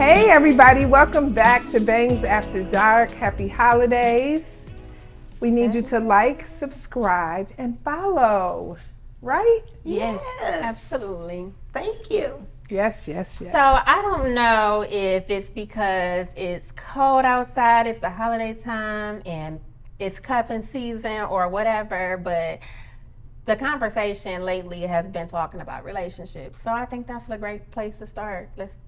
Hey everybody, welcome back to Bangs After Dark. Happy holidays. We need you to like, subscribe, and follow, right? Yes, absolutely. Thank you. Yes. So I don't know if it's because it's cold outside, it's the holiday time, and it's cuffing season or whatever, but the conversation lately has been talking about relationships. So I think that's a great place to start. Let's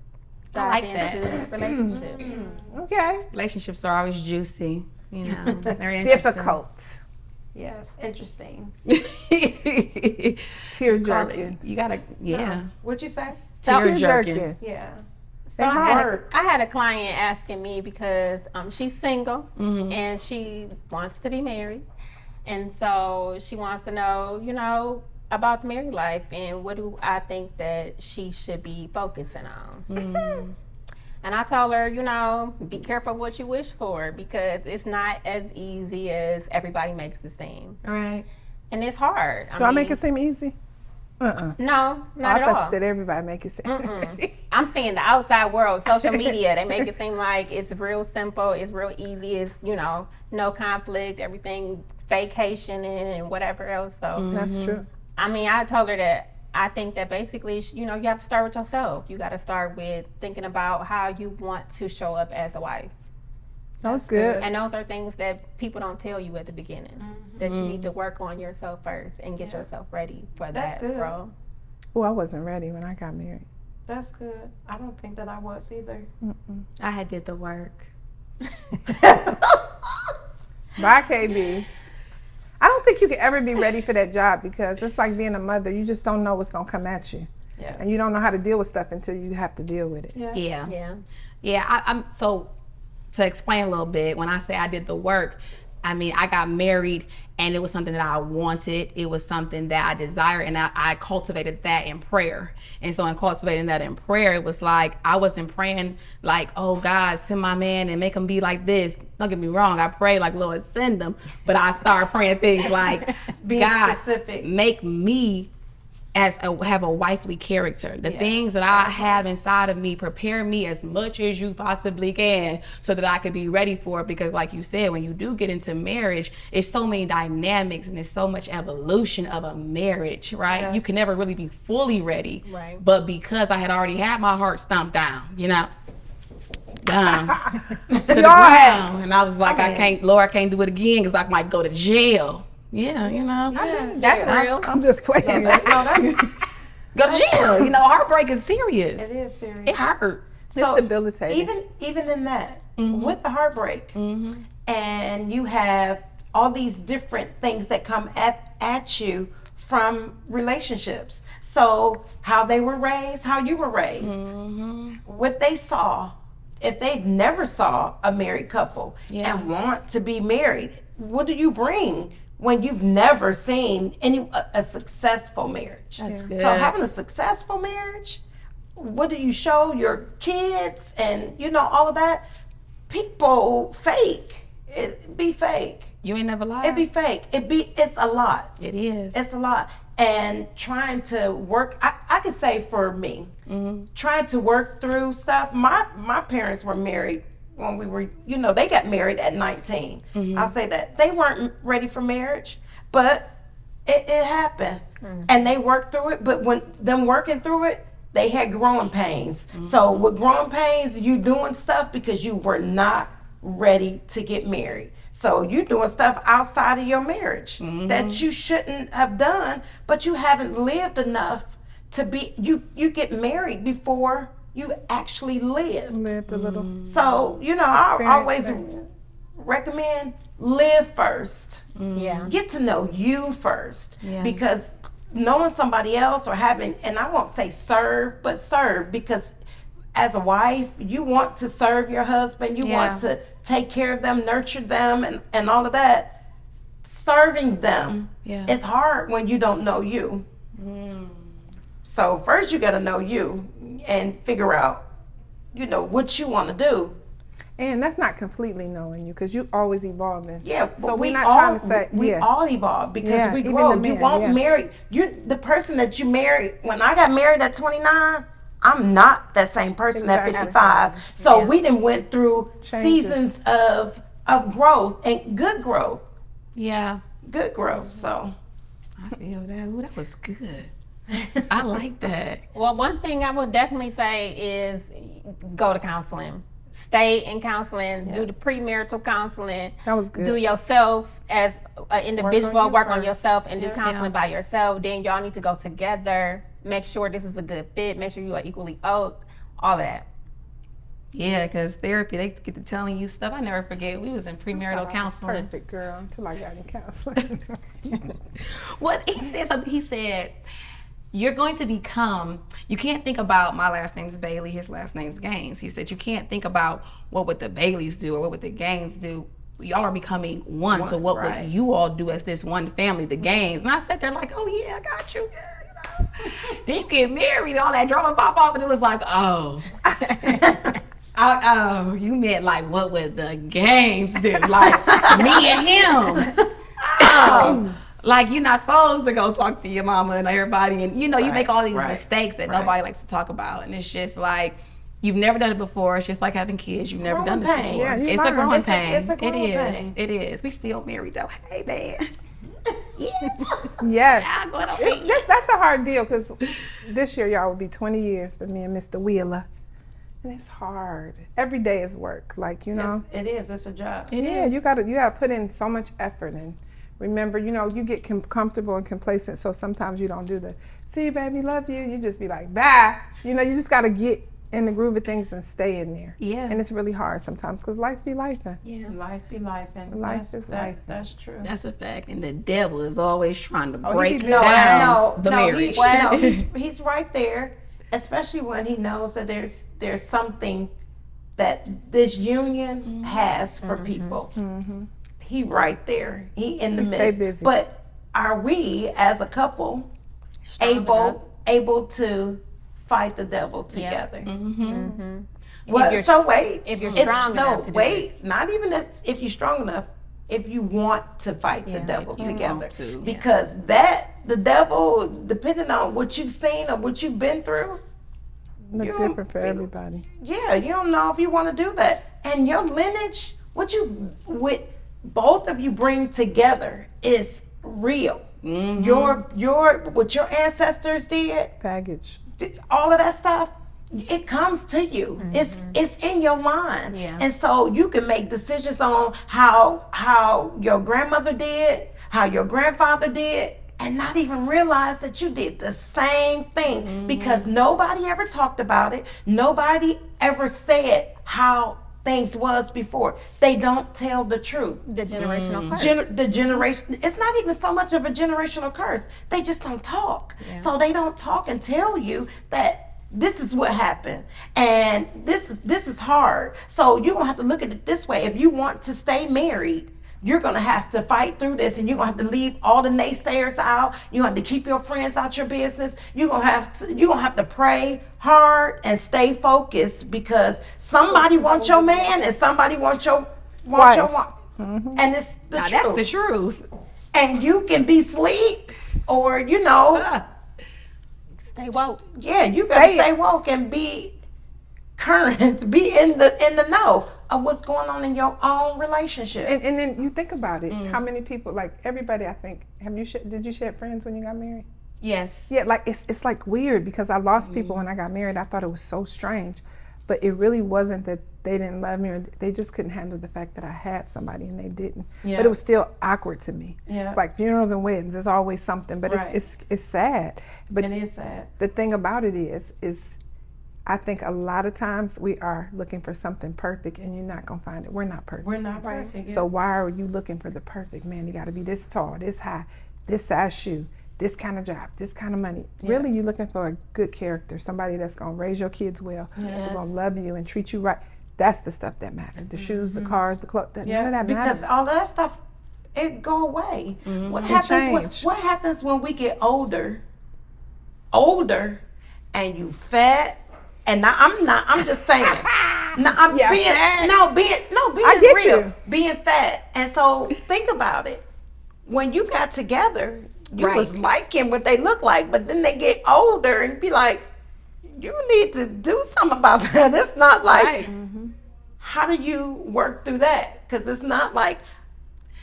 dive into relationships. Okay. Relationships are always juicy, you know. Very interesting. Difficult. Yes, interesting. Tear jerking. You gotta, yeah. What'd you say? Tear jerking. Yeah. So I had a client asking me because she's single and she wants to be married. And so she wants to know, about the married life and what do I think that she should be focusing on. And I told her, be careful what you wish for because it's not as easy as everybody makes it seem. All right. And it's hard. Do I make it seem easy? No, not at I all. thought you said everybody make it seem I'm saying the outside world, social media, they make it seem like it's real simple, it's real easy, it's, no conflict, everything vacationing and whatever else. So That's true. I mean, I told her that I think that basically, you have to start with yourself. You got to start with thinking about how you want to show up as a wife. That's good. And those are things that people don't tell you at the beginning. That you need to work on yourself first and get yourself ready for That's that good. role. Oh, I wasn't ready when I got married. That's good. I don't think that I was either. I had did the work. Bye, KB. I don't think you can ever be ready for that job because it's like being a mother. You just don't know what's going to come at you. Yeah. And you don't know how to deal with stuff until you have to deal with it. Yeah. I'm so to explain a little bit, when I say I did the work, I mean, I got married and it was something that I wanted. It was something that I desired, and I cultivated that in prayer. And so in cultivating that in prayer, it was like I wasn't praying like, oh God, send my man and make him be like this. Don't get me wrong, I pray like, Lord, send them. But I started praying things like, Being God, specific. make me have a wifely character. The things that I have inside of me, prepare me as much as you possibly can so that I could be ready for it. Because like you said, when you do get into marriage, it's so many dynamics and it's so much evolution of a marriage, right? Yes. You can never really be fully ready. Right. But because I had already had my heart stomped down, down to the ground, and I was like, I can't do it again because I might go to jail. Yeah, That's real. I'm just playing. Go to jail. Heartbreak is serious. It is serious. It hurt. So It's debilitating. even in that, with the heartbreak, and you have all these different things that come at you from relationships. So how they were raised, how you were raised, what they saw. If they've never saw a married couple and want to be married, what do you bring when you've never seen a successful marriage? That's good. So having a successful marriage, what do you show your kids and all of that? People fake. It be fake. You ain't never lied. It be fake. It's a lot. It is. It's a lot. And trying to work, I could say for me, trying to work through stuff. My parents were married when we were, they got married at 19. I'll say that. They weren't ready for marriage, but it happened. And they worked through it, but when them working through it, they had growing pains. So with growing pains, you doing stuff because you were not ready to get married. So you doing stuff outside of your marriage that you shouldn't have done, but you haven't lived enough to be, you get married before you actually lived A little. So, I always recommend live first. Yeah. Get to know you first. Yeah. Because knowing somebody else or having, and I won't say serve, but serve, because as a wife, you want to serve your husband. You want to take care of them, nurture them, and all of that. Serving them is hard when you don't know you. So first you got to know you and figure out, what you want to do. And that's not completely knowing you because you always evolving. Yeah, So we we're not all, trying to say, we all evolve because Yeah, we even grow. the You men, won't marry the person that you married. When I got married at 29, I'm not that same person Exactly. at 55. So Yeah. we done went through Changes. seasons of growth and good growth. Yeah. Good growth. So I feel that. Ooh, that was good. I like that. Well, one thing I would definitely say is go to counseling. Stay in counseling. Do the premarital counseling. That was good. Do yourself as an individual. you Work on first. yourself and do Yeah. counseling by yourself. Then y'all need to go together. Make sure this is a good fit. Make sure you are equally yoked. All of that. Yeah, because therapy, they get to telling you stuff. I never forget. We was in premarital counseling. Perfect, girl, until I got in counseling. What he said something. He said, "You're going to become. You can't think about my last name's Bailey. His last name's Gaines." He said, "You can't think about what would the Baileys do or what would the Gaines do. Y'all are becoming one. So what right. would you all do as this one family, the Gaines?" And I sat there like, "Oh yeah, I got you." Yeah, you know. Then you get married, all that drama pop off, and it was like, "Oh." Oh, you meant like what would the Gaines do? Like me and him. Oh, like you're not supposed to go talk to your mama and everybody, and you know you make all these mistakes that nobody likes to talk about, and it's just like you've never done it before. It's just like having kids. You've never done this Growing pain. before. Yeah, you It's a learn. growing It's a- pain. it's a growing It is. pain. It is. We still married though. Hey man. Yes. Yes. I'm going to That's a hard deal because this year y'all will be 20 years for me and Mr. Wheeler. And it's hard. Every day is work. Like, you know. it is. It's a job. Yeah, you gotta put in so much effort, and remember, you know, you get comfortable and complacent, so sometimes you don't do the "see you, baby, love you." You just be like, bye. You know, you just gotta get in the groove of things and stay in there. Yeah. And it's really hard sometimes because life be life. Yeah. Life be life, and Life is life. That's true. That's a fact. And the devil is always trying to he break be down the marriage. He's right there, especially when he knows that there's something that this union has for people. He right there. He in the He stay midst. busy. But are we as a couple able to fight the devil together? Well, so wait. If you're It's- strong no, enough to do wait. Not even if you're strong enough. If you want to fight the devil together, want to, yeah. because the devil, depending on what you've seen or what you've been through, Look You don't different for feel- everybody. yeah, you don't know if you want to do that. And your lineage, what both of you bring together is real. What your ancestors did, Baggage. all of that stuff, it comes to you. It's in your mind. Yeah. And so you can make decisions on how your grandmother did, how your grandfather did, and not even realize that you did the same thing because nobody ever talked about it. Nobody ever said how things was before. They don't tell the truth. The generational curse. The generation, it's not even so much of a generational curse. They just don't talk. So they don't talk and tell you that this is what happened and this is hard. So you're gonna have to look at it this way. If you want to stay married, you're gonna have to fight through this, and you're gonna have to leave all the naysayers out. You have to keep your friends out your business. You're gonna have to pray hard and stay focused because somebody wants your man and somebody wants your wife. And it's the Now, truth. that's the truth. And you can be asleep, or Stay woke. yeah, you gotta Say it. stay woke and be current, be in the know of what's going on in your own relationship. And then you think about it. How many people, like everybody, I think, did you shed friends when you got married? Yes. Yeah, like it's like weird because I lost people when I got married. I thought it was so strange, but it really wasn't that they didn't love me or they just couldn't handle the fact that I had somebody and they didn't. Yeah. But it was still awkward to me. Yeah. It's like funerals and weddings. There's always something, but Right. it's sad. But It is sad. the thing about it is I think a lot of times we are looking for something perfect and you're not gonna find it. We're not perfect. We're not perfect. So why are you looking for the perfect man? You got to be this tall, this high, this size shoe, this kind of job, this kind of money. Really, you're looking for a good character, somebody that's going to raise your kids well, who's going to love you and treat you right. That's the stuff that matters. The shoes, the cars, the clothes, none of that because matters. all of that stuff, it go away. What change. what happens when we get older, and you fat? And now I'm just saying. No, I'm Yeah, being fat. being I get real, you. being fat. And so think about it. When you got together, you was liking what they look like, but then they get older and be like, you need to do something about that. It's not like, Right. how do you work through that? Because it's not like,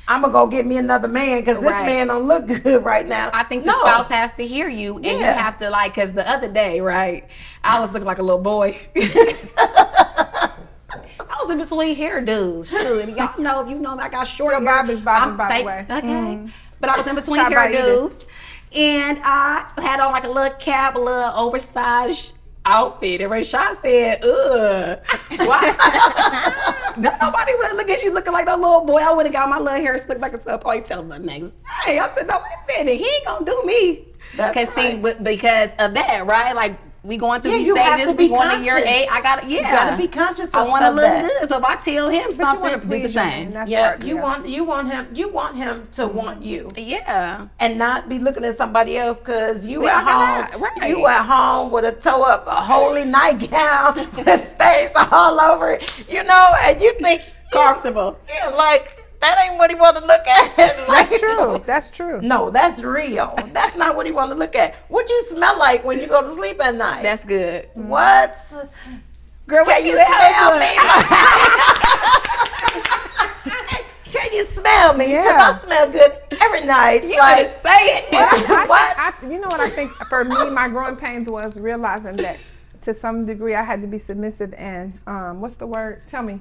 I'm going to go get me another man because this Right. man don't look good right now. I think the No. spouse has to hear you, and you Yeah. have to like. Because the other day, right, I was looking like a little boy. I was in between hairdos. Shoot, and y'all know, you know, I got short Your hair. bob is bobbing, by the Thank- way. Okay, but I was in between Try by hairdos, and I had on like a little cap, a little oversized outfit. And Rashad said, "Ugh, why? Nobody would look at you looking like that little boy. I would have got my little hair slicked back into a ponytail the next day." I said, "No, wait a minute, he ain't gonna do me." That's right. Because of that, right? Like we going through Yeah, these you have stages. to be We going to year conscious. 8. I got You got to be conscious of I want to look that. good, so if I tell him But you something, want to do the please your man. same. That's Yeah, part, you want him to want you. Yeah, And not be looking at somebody else because you Yeah, at home, right. you at home with a toe up, a holy nightgown with stains all over it, you know, and you think comfortable. yeah, like that ain't what he want to look at. That's Like, true. That's true. No, that's real. That's not what he want to look at. What you smell like when you go to sleep at night? That's good. What? Girl, what Can you at? smell me? Can you smell me? Because Yeah. I smell good every night. You Like, better say it. what? You know what I think for me, my growing pains was realizing that to some degree I had to be submissive and what's the word? Tell me.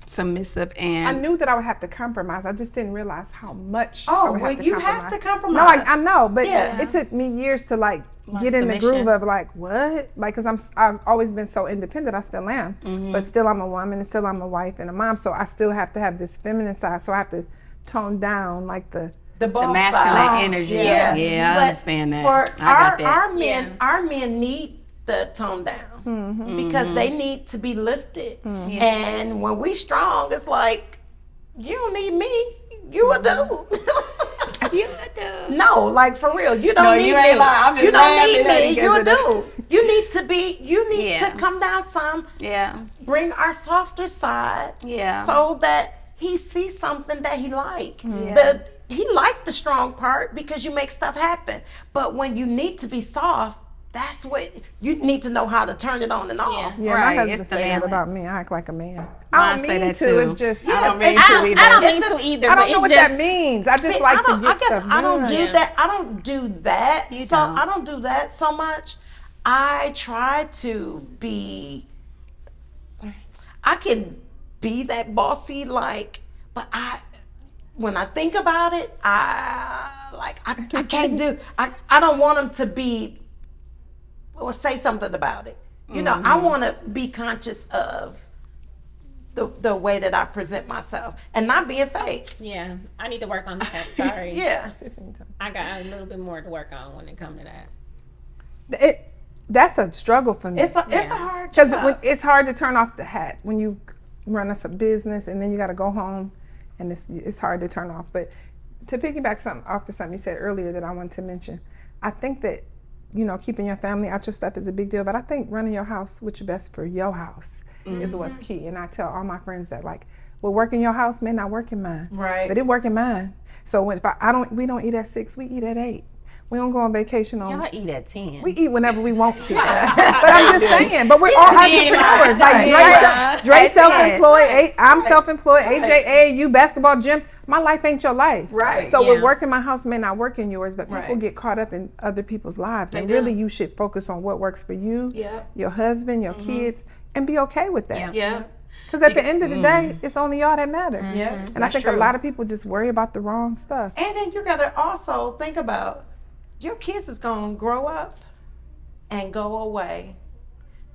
Submissive I and knew that I would have to compromise. I just didn't realize how much. I Oh, would well, have to you compromise. have to No, compromise. I know, but Yeah. it took me years to like Learn get in the submission. groove of like what, like, cause I've always been so independent. I still am, but still I'm a woman and still I'm a wife and a mom. So I still have to have this feminine side. So I have to tone down like the boss masculine side. energy. Yeah, Yeah, I But understand that. For I got that. our men need the tone down because they need to be lifted. And when we strong, it's like you don't need me. You a dude. You a dude. No, like for real, you don't No, need you me. ain't lying. I'm just You don't laughing need at me. you You a because of dude. You need to be. You need Yeah. to come down some. Yeah. Bring our softer side. Yeah. So that he sees something that he like. He liked the strong part because you make stuff happen. But when you need to be soft, that's what you need to know how to turn it on and off. yeah. Right, My husband it's the say that about balance. me. I act like a man. Mine I don't say mean that to. too. It's just I don't mean it's to just- either. I don't It's mean just- to either. I but don't know it's what just, that means. I just See, like I to don't, get I guess stuff I don't do done. that. I don't do that. You so don't. I don't do that so much. I try to be. I can be that bossy, like, but when I think about it, I can't do. I don't want them to be or say something about it. You know, I want to be conscious of the way that I present myself and not being fake. Yeah, I need to work on that. Sorry. Yeah. I got a little bit more to work on when it comes to that. That's a struggle for me. It's a hard Because job. it's hard to turn off the hat when you run a business and then you got to go home, and it's hard to turn off. But to piggyback off of something you said earlier that I wanted to mention, I think that keeping your family out your stuff is a big deal. But I think running your house, what's best for your house, is what's key. And I tell all my friends that what work in your house may not work in mine, Right. But it work in mine. So if we don't eat at 6, we eat at 8. We don't go on vacation on. Y'all eat at 10. We eat whenever we want to. But I'm just saying, but we're all entrepreneurs. Like Dre self-employed, I'm self-employed, AJ, you basketball gym. My life ain't your life. Right. So Yeah. what work in my house may not work in yours, but people Right. get caught up in other people's lives. And do. really you should focus on what works for you, Yep. your husband, your kids, and be okay with that. Yeah. Because at the end of the day, it's only y'all that matter. Yeah, And I that's think true. a lot of people just worry about the wrong stuff. And then you gotta also think about your kids is gonna grow up and go away.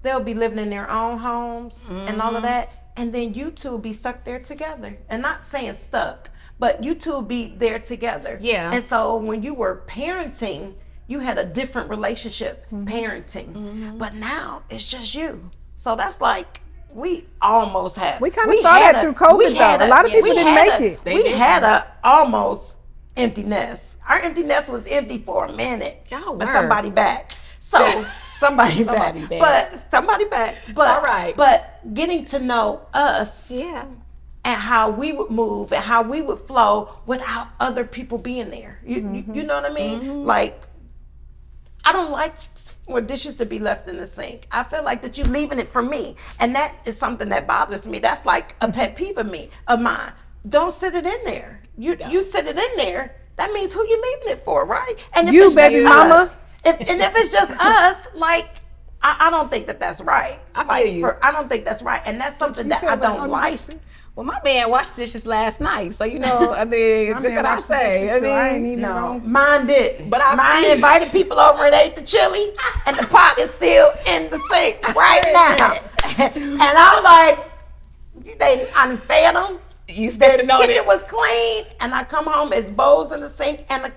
They'll be living in their own homes and all of that. And then you two will be stuck there together. And not saying stuck, but you two will be there together. Yeah. And so when you were parenting, you had a different relationship parenting. But now it's just you. So that's like we almost had. We kinda saw that through COVID, we had though. A lot of people we didn't had make it. They We didn't. had a almost empty nest. Our empty nest was empty for a minute. Y'all But were. somebody back. So somebody back. back. But somebody back. But all right. But getting to know us Yeah. and how we would move and how we would flow without other people being there. You know what I mean? Like I don't like or dishes to be left in the sink. I feel like that you're leaving it for me. And that is something that bothers me. That's like a pet peeve of mine. Don't sit it in there. You sit it in there, that means who you leaving it for, right? And if You, it's baby just mama. us, if it's just us, like, I don't think that that's right. I feel you. I don't think that's right. And that's something You that feel I like don't all the like. dishes? Well, my man washed dishes last night, so you know, I mean, My what man can I washed the say? dishes too. I ain't I mean, even No, wrong. mine didn't. But Mine invited people over and ate the chili, and the pot is still in the sink right now. And I'm like, I fed them. you stayed to know Kitchen that. was clean, and I come home, it's bowls in the sink and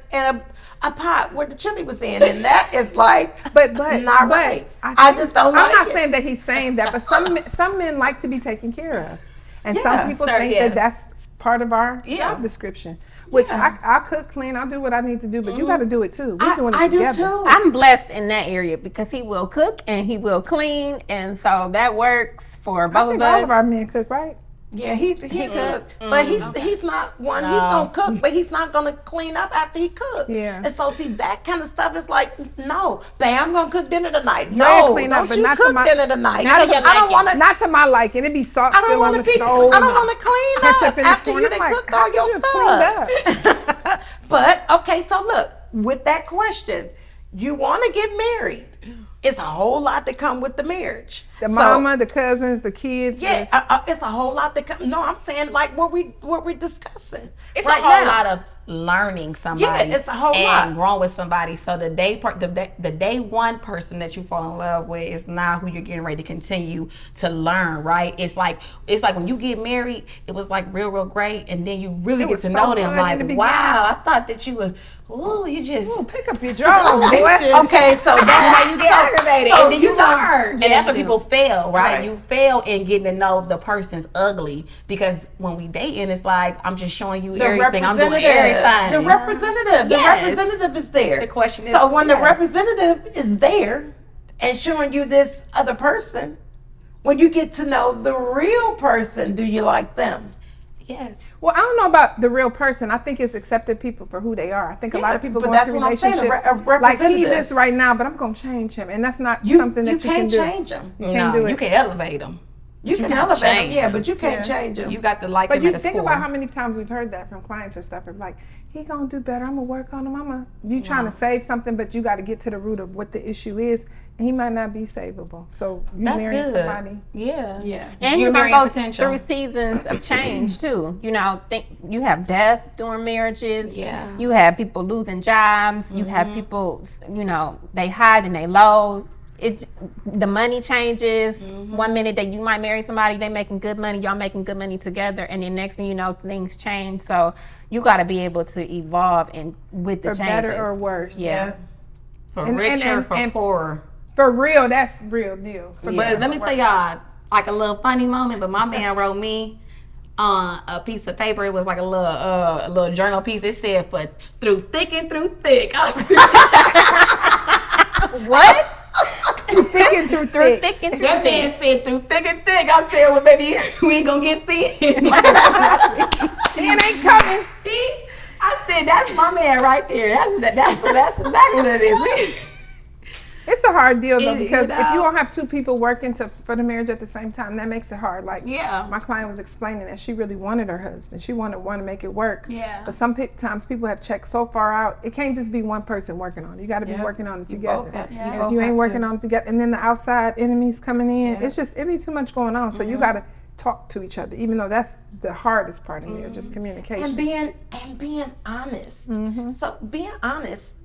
a pot where the chili was in, and that is like, But not right. I think- just don't I'm like not it. saying that he's saying that, but some men like to be taken care of, and Yeah, some people sir, think yeah. that that's part of our Yeah. job description. Which I cook, clean, I'll do what I need to do, but you got to do it too. We're doing it I do together. too. I'm blessed in that area because he will cook and he will clean, and so that works for I both think of all us. of our men cook, right? Yeah, he cooked, but he's not one. He's gonna cook, but he's not gonna clean up after he cooked. Yeah. And so see that kind of stuff is like, no, babe, I'm gonna cook dinner tonight. Dre No, clean up, don't but you not to cook my- dinner tonight? not to 'Cause your I don't want to. Not to my liking. It'd be salt I don't still on want the to be. stove. I don't and want to clean ketchup up in the after corner. you I'm done like, cooked all your I should've stuff. But okay, so look, with that question, you want to get married. It's a whole lot that come with the marriage. The So, mama, the cousins, the kids. yeah, it's a whole lot that come. No, I'm saying like what we're discussing. It's right a whole now. lot of learning somebody. Yeah, it's a whole and lot. growing with somebody. So the day one person that you fall in love with is not who you're getting ready to continue to learn, right? It's like when you get married, it was like real great, and then you really get was to so know them. fun in Like, the beginning. wow, I thought that you were. Ooh, you just. Ooh, pick up your drawers, boy. Okay, so that You get aggravated, so and then you know- learn, and that's where people fail, right? Right. You fail in getting to know the person's ugly because when we dating, it's like I'm just showing you The everything. I'm doing representative. everything. The representative. Yes. The representative is there. The question is, so when the yes. representative is there and showing you this other person, when you get to know the real person, do you like them? Yes. Well, I don't know about the real person. I think it's accepting people for who they are. I think a lot of people but go that's into what I'm saying, a relationships re- a like he representative. is right now, but I'm going to change him, and that's not You, something that you can can't do. change them. You can't do it. You can elevate them. You can can't elevate them, change yeah, them. but you can't Yeah. change them. You got to like But him you at a think score. about how many times we've heard that from clients or stuff. It's like, he gonna do better. I'm gonna work on him. You trying to save something, but you got to get to the root of what the issue is, and he might not be savable. So you That's marrying good. somebody. Yeah. Yeah. And You're you're marrying gonna go potential. through seasons of change too. You know, think you have death during marriages. Yeah. You have people losing jobs. You have people, you know, they high and they low. The money changes. One minute that you might marry somebody, they making good money, y'all making good money together, and then next thing you know, things change. So you got to be able to evolve and with the For changes. better or worse. Yeah. For And- richer, and- for and- poorer. For real, that's real deal. For But better let or me worse. tell y'all, like a little funny moment. But my man wrote me on a piece of paper. It was like a little journal piece. It said, "For through thick and through thick." I said, What? Thick and through thick. Thick and that man said, "Through thick and thick." I said, "Well, baby, we ain't gonna get thin." It ain't coming. I said, "That's my man right there. That's exactly what it is." It's a hard deal though, It- because you if you know. don't have two people working for the marriage at the same time, that makes it hard. Like Yeah. my client was explaining that she really wanted her husband. She wanted one to make it work. Yeah. But times people have checked so far out, it can't just be one person working on it. You got to be Yeah. working on it You together. both have- you And both if you have ain't to. working on it together, and then the outside enemies coming in, it be too much going on. So you got to talk to each other, even though that's the hardest part in marriage, just communication. And being honest. So being honest,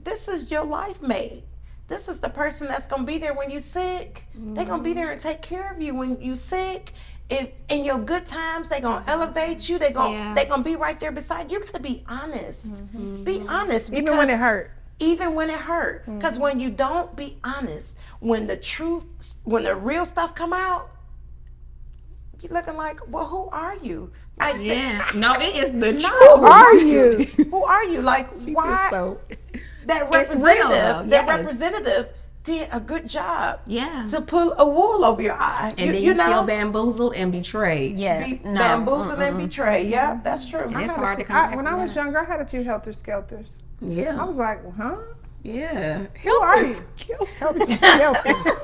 this is your life mate. This is the person that's gonna be there when you sick. They're gonna be there and take care of you when you sick. If in your good times, they're gonna elevate you. They're gonna be right there beside you. You gotta be honest. Be honest. Even when it hurt. Even when it hurt. Because when you don't be honest, when the real stuff come out, you're looking like, well, who are you? Like, Yeah. No, it is the No. truth. Who are you? who are you? Like, why? So, That It's real, representative, though, yes. representative did a good job yeah. to pull a wool over your eye. And then you feel bamboozled and betrayed. Yes. Be No. bamboozled and betrayed. Yeah, that's true. And it's I had hard to a- come back When from I was that. younger, I had a few helter skelters. I Yeah. was like, huh? Yeah. Who are you? Helter Helters.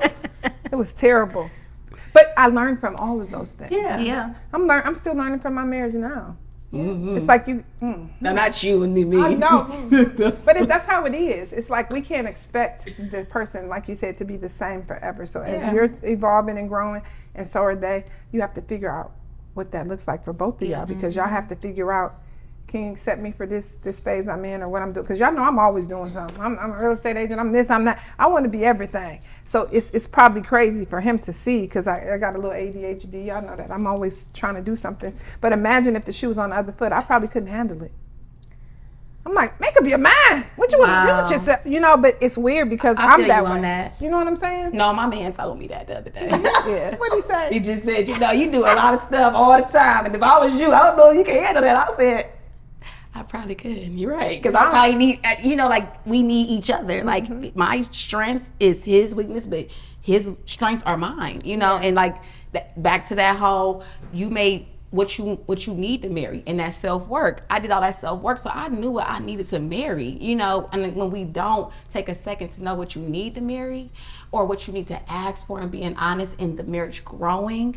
It was terrible. But I learned from all of those things. Yeah. I'm still learning from my marriage now. Mm-hmm. It's like you. No, not you and me. I know. But that's how it is. It's like we can't expect the person, like you said, to be the same forever. So as you're evolving and growing, and so are they, you have to figure out what that looks like for both of y'all, because y'all have to figure out, can you accept me for this phase I'm in or what I'm doing? Because y'all know I'm always doing something. I'm a real estate agent. I'm this, I'm that. I want to be everything. So it's probably crazy for him to see, because I got a little ADHD. Y'all know that. I'm always trying to do something. But imagine if the shoe was on the other foot. I probably couldn't handle it. I'm like, make up your mind. What you want to do with yourself? You know, but it's weird because I I'm feel that you way. on that. You know what I'm saying? No, my man told me that the other day. Yeah. What'd he say? He just said, you know, you do a lot of stuff all the time. And if I was you, I don't know if you can handle that. I said, I probably could. You're right. Because I probably need, you know, like we need each other. Like my strengths is his weakness, but his strengths are mine, you know? And like back to that whole, you made what you need to marry, and that self-work. I did all that self-work, so I knew what I needed to marry, you know. And when we don't take a second to know what you need to marry or what you need to ask for and being honest in the marriage growing,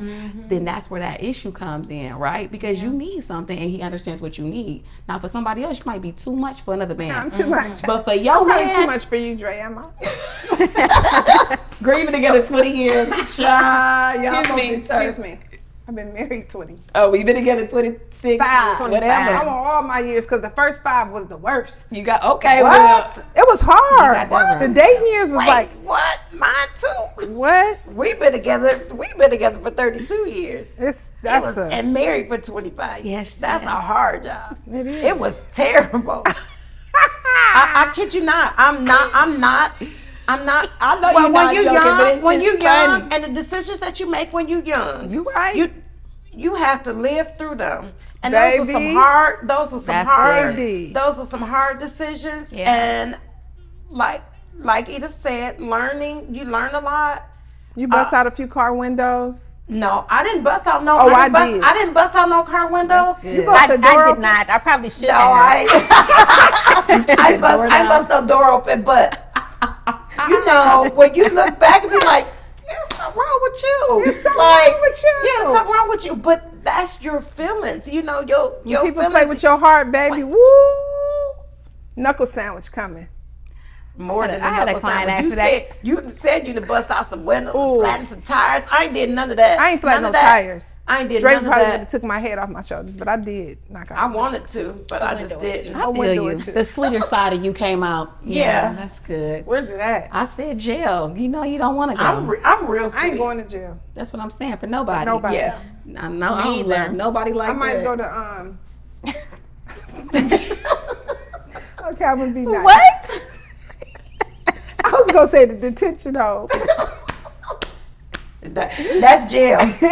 then that's where that issue comes in, right? Because you need something and he understands what you need. Now for somebody else, you might be too much for another man. I'm too much. But for your Probably man, too much for you, Dre, am I? grieving together 20 years. Excuse me. I've been married 20. Oh, we've been together 26, 25. whatever. I'm on all my years, because the first 5 was the worst. You got, okay, What? well. It was hard. You got that The right. dating years was like, What? Mine too. what? We've been together for 32 years. And married for 25 years. Yes, That's yes. a hard job. It is. It was terrible. I kid you not. I'm not. I know Well, you're not joking, but when you're it's young, funny. and the decisions that you make when you're young, You right. you have to live through them. And Baby. those are some hard decisions. Yeah. And like Edith said, you learn a lot. You bust out a few car windows. No, I didn't bust out no. Oh, I I didn't bust out no car windows. That's good. You bust the door I did open? not. I probably should No, have. I bust no door open, but you know, when you look back and be like, there's something wrong with you. There's something wrong with you. Yeah, something wrong with you. But that's your feelings. You know, your People feelings. play with your heart, baby. Woo! Knuckle sandwich coming. More than I had a knuckle client sandwich. ask me that. You said you to bust out some windows, Ooh. flatten some tires. I ain't did none of that. I ain't flattened no None of that. tires. I ain't did Drake none of probably would have that. took my head off my shoulders, but I did knock out. I wanted to, but I just didn't. I feel window or you. two. The sweeter side of you came out. Yeah. That's good. Where's it at? I said jail. You know you don't want to go. I'm real sweet. I ain't going to jail. That's what I'm saying for nobody. Nobody. Yeah. I don't love nobody like I might that. go to Okay, I'm gonna be nice. What? I was gonna say the detention home. That's jail. That's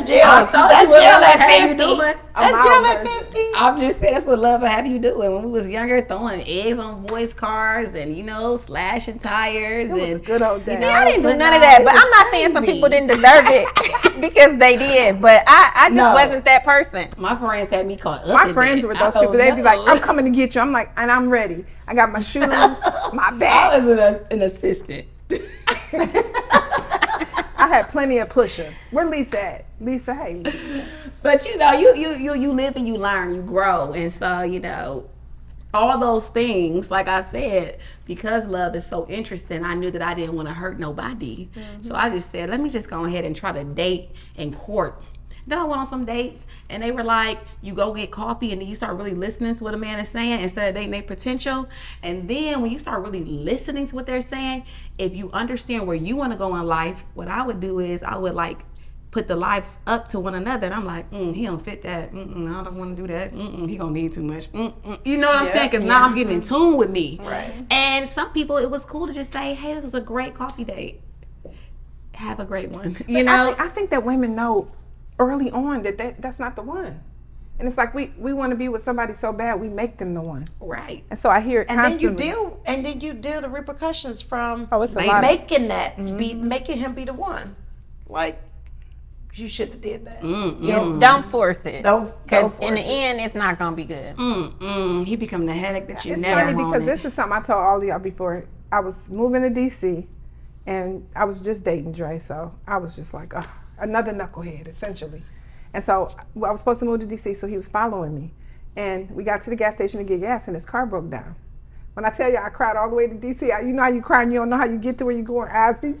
jail. I That's told jail you what love at have you 50. doing. That's jail at 50. I'm just saying that's what love will have you doing. When we was younger, throwing eggs on boys' cars and slashing tires and Good old day. See, I didn't do none of that, but I'm not saying some people didn't deserve it because they did. But I just wasn't that person. my friends had me caught up. My in friends that. were those I people. don't They'd be like, know. I'm coming to get you. I'm like, and I'm ready. I got my shoes, my I bag. was an assistant. I had plenty of pushers. Where Lisa at? Lisa, hey. Lisa. But you know, you live and you learn, you grow, and so all those things. Like I said, because love is so interesting, I knew that I didn't want to hurt nobody. So I just said, let me just go ahead and try to date and court. Then I went on some dates, and they were like, you go get coffee, and then you start really listening to what a man is saying instead of dating their potential. And then when you start really listening to what they're saying, if you understand where you want to go in life, what I would do is I would put the lives up to one another. And I'm like, he don't fit that. I don't want to do that. He gonna need too much. You know what I'm saying? Because now I'm getting in tune with me. Right. And some people, it was cool to just say, hey, this was a great coffee date. Have a great one. You know? I think that women know early on that's not the one. And it's like we want to be with somebody so bad we make them the one. Right. And so I hear it And then constantly. you deal the repercussions from Oh, it's a lot. making that making him be the one. Like, you should have did that. Don't force it. Don't Because force in the it. end, it's not gonna be good. He become the headache that you It's never funny because wanted. this is something I told all of y'all before. I was moving to DC, and I was just dating Dre, so I was just like, another knucklehead, essentially. And so I was supposed to move to DC, so he was following me. And we got to the gas station to get gas, and his car broke down. When I tell you I cried all the way to DC, you know how you cry and you don't know how you get to where you're going, eyes be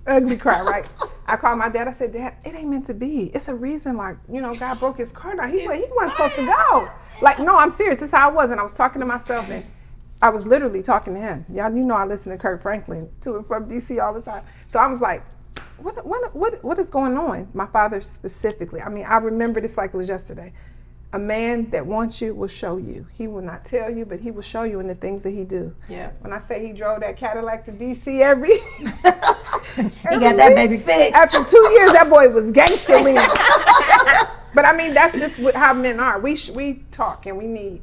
ugly cry, right? I called my dad. I said, Dad, it ain't meant to be. It's a reason, like, you know, God broke his car down. He wasn't supposed to go. Like, no, I'm serious. This is how I was. And I was talking to myself, and I was literally talking to him. Y'all, you know I listen to Kurt Franklin to and from DC all the time. So I was like, what is going on? My father specifically. I mean, I remember this like it was yesterday. A man that wants you will show you. He will not tell you, but he will show you in the things that he do. Yeah. When I say he drove that Cadillac to DC every He got that baby fixed. after 2 years, that boy was gangster leaning. But I mean, that's just how men are. We talk and we need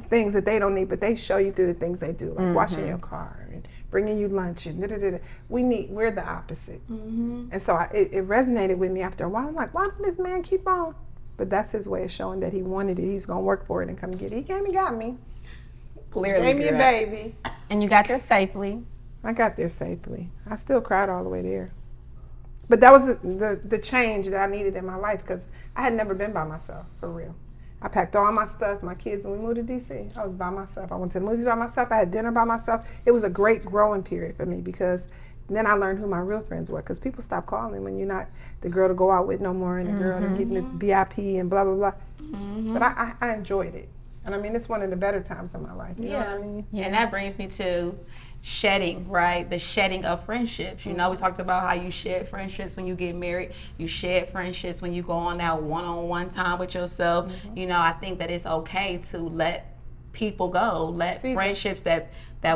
things that they don't need, but they show you through the things they do, like washing your car and bringing you lunch and da-da-da-da. We're the opposite. And so it resonated with me after a while. I'm like, why did this man keep on? But that's his way of showing that he wanted it. He's gonna work for it and come get it. He came and got me. Clearly, Gave me a baby. And you got there safely. I got there safely. I still cried all the way there. But that was the change that I needed in my life because I had never been by myself, for real. I packed all my stuff, my kids, and we moved to DC. I was by myself. I went to the movies by myself. I had dinner by myself. It was a great growing period for me because then I learned who my real friends were because people stop calling when you're not the girl to go out with no more and the girl to get in the VIP and blah, blah, blah. But I enjoyed it. And I mean, it's one of the better times of my life. You know what I mean? Yeah. And that brings me to shedding, right? The shedding of friendships. You know, we talked about how you shed friendships when you get married. You shed friendships when you go on that one-on-one time with yourself. You know, I think that it's okay to let people go, let friendships that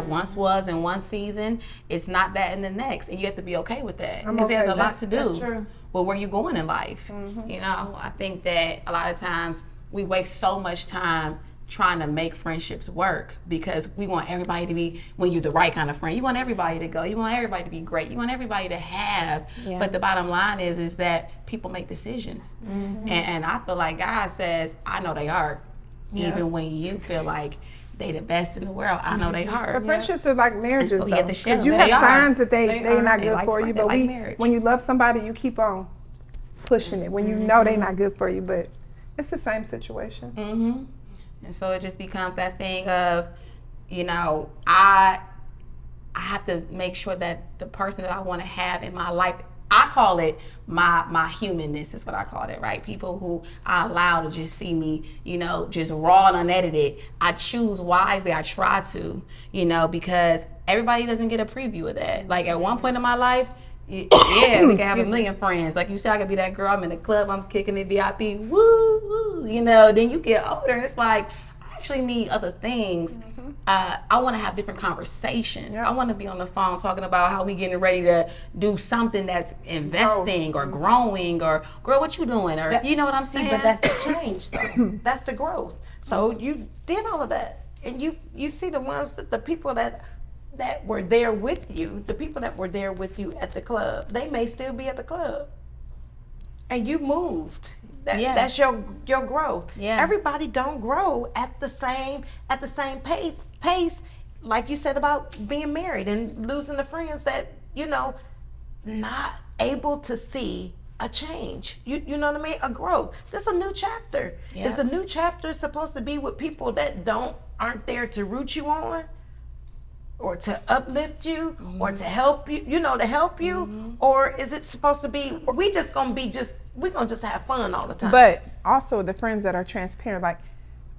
once was in one season, it's not that in the next, and you have to be okay with that because there's a lot to do with where you're going in life. You know, I think that a lot of times we waste so much time trying to make friendships work because we want everybody to be, when you're the right kind of friend, you want everybody to go, you want everybody to be great, you want everybody to have, but the bottom line is that people make decisions. And I feel like God says, I know they are. Even when you feel like they the best in the world, I know they hard. But friendships are like marriages, so though. you have to share Because them. you have They are. signs that they're not They good like for you. they But like marriage. when you love somebody, you keep on pushing it. When you know they're not good for you, but it's the same situation. And so it just becomes that thing of, you know, I have to make sure that the person that I want to have in my life, I call it my humanness is what I call it, right? People who I allow to just see me, you know, just raw and unedited. I choose wisely. I try to, you know, because everybody doesn't get a preview of that. Like at one point in my life, we can have a million friends. Like you said, I could be that girl. I'm in the club. I'm kicking it VIP. Woo, woo. You know, then you get older and it's like, I actually need other things. I want to have different conversations. I want to be on the phone talking about how we getting ready to do something that's investing or growing or, girl, what you doing? Or, you know what I'm saying? But that's the change, though. That's the growth. So you did all of that. And you see the ones, the people that were there with you, the people that were there with you at the club, they may still be at the club. And you moved. That's your growth. Yeah. Everybody don't grow at the same pace, like you said about being married and losing the friends that, you know, not able to see a change. You know what I mean? A growth. This is a new chapter. Yeah. Is the new chapter supposed to be with people that aren't there to root you on? Or to uplift you, or to help you, or is it supposed to be, we're gonna just have fun all the time? But also the friends that are transparent, like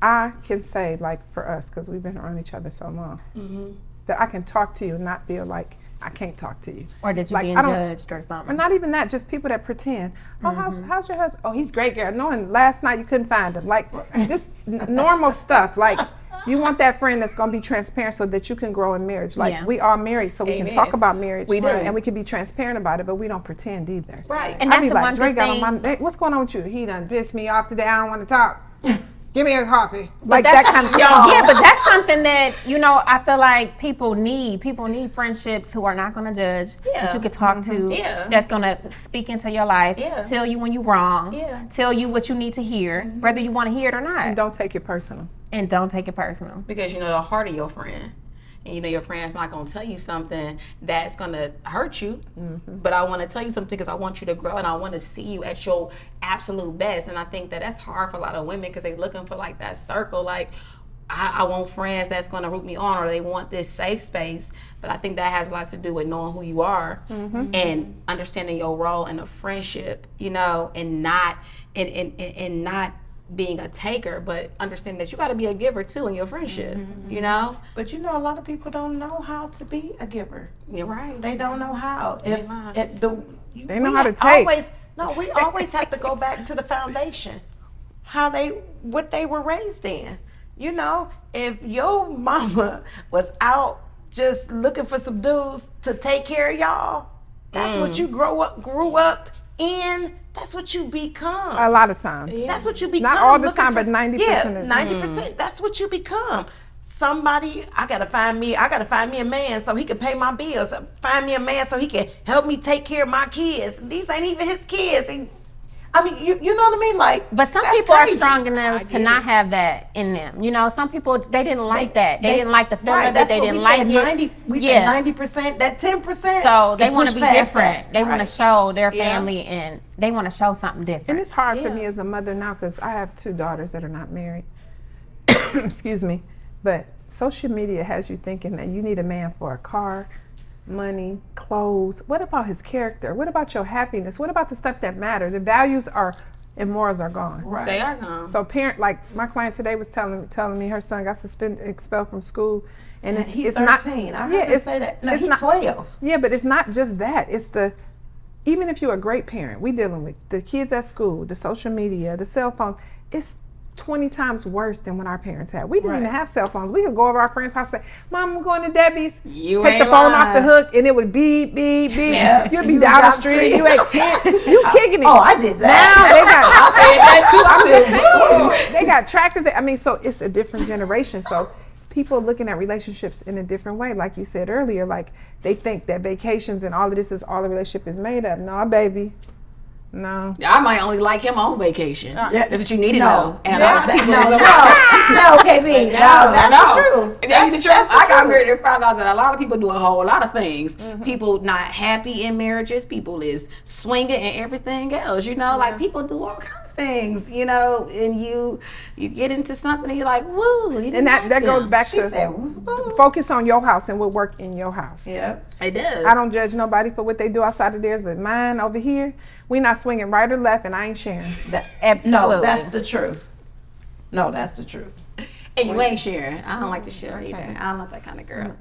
I can say, like for us, because we've been around each other so long, that I can talk to you and not feel like I can't talk to you. Or that you're Like, being I don't- judged or Or something. not even that, just people that pretend. Oh, how's your husband? Oh, he's great, girl. Knowing last night you couldn't find him. Like just normal stuff. Like you want that friend that's gonna be transparent so that you can grow in marriage. Like we are married, so we can talk about marriage. We do. And we can be transparent about it, but we don't pretend either. Right. And I that's be the like, one Dre good got on thing. my, hey, what's going on with you? He done pissed me off today. I don't want to talk. Give me a coffee. Like that kind of yeah, but that's something that, you know, I feel like people need. People need friendships who are not going to judge, that you can talk to, that's going to speak into your life, tell you when you're wrong, tell you what you need to hear, whether you want to hear it or not. And don't take it personal. Because you know the heart of your friend. And you know your friend's not going to tell you something that's going to hurt you, but I want to tell you something because I want you to grow and I want to see you at your absolute best. And I think that that's hard for a lot of women because they're looking for like that circle, like I want friends that's going to root me on, or they want this safe space. But I think that has a lot to do with knowing who you are and understanding your role in a friendship, you know, and not and not being a taker, but understanding that you got to be a giver too in your friendship, you know? But you know, a lot of people don't know how to be a giver. You're right. They don't know how. They know how to take. We always have to go back to the foundation. What they were raised in. You know, if your mama was out just looking for some dudes to take care of y'all, that's what you grew up in. That's what you become. A lot of times. That's what you become. Not all the time, but 90%. Yeah, 90%. That's what you become. Somebody, I gotta find me a man so he can pay my bills. Find me a man so he can help me take care of my kids. These ain't even his kids. I mean, you know what I mean? Like, but some people are strong enough to not have that in them. You know, some people, they didn't like that. They didn't like the feeling of it. They didn't like it. We said 90%, that 10%. So they want to be different. They want to show their family and they want to show something different. And it's hard for me as a mother now because I have 2 daughters that are not married. Excuse me. But social media has you thinking that you need a man for a car, money, clothes. What about his character? What about your happiness? What about the stuff that matter? The values and morals are gone. Right. They are gone. So like my client today was telling me her son got expelled from school, and he's it's 13. Not. I heard her say that. No, he's 12. Yeah, but it's not just that. It's even if you're a great parent, we dealing with the kids at school, the social media, the cell phone. It's 20 times worse than when our parents had. We didn't even have cell phones. We could go over our friend's house and say, Mom, I'm going to Debbie's. Take the phone off the hook and it would beep, beep, beep. Yeah. You'd be down the street. You ain't you kicking it. Oh, I did that. Now they got, I said that too. They got trackers. So it's a different generation. So people looking at relationships in a different way. Like you said earlier, like they think that vacations and all of this is all the relationship is made of. No, baby. No. I might only like him on vacation. That's what you need to know. And a lot of people no, KB. No, that's the truth. That's the truth. I got married and found out that a lot of people do a whole lot of things. People not happy in marriages. People is swinging and everything else. You know, like people do all kinds of things. You know, and you get into something and you're like, woo. And that goes back to focus on your house and what work in your house. Yeah, it does. I don't judge nobody for what they do outside of theirs, but mine over here, we not swinging right or left, and I ain't sharing. No, that's the truth. No, that's the truth. And you ain't sharing. I don't like to share either. I'm not that kind of girl.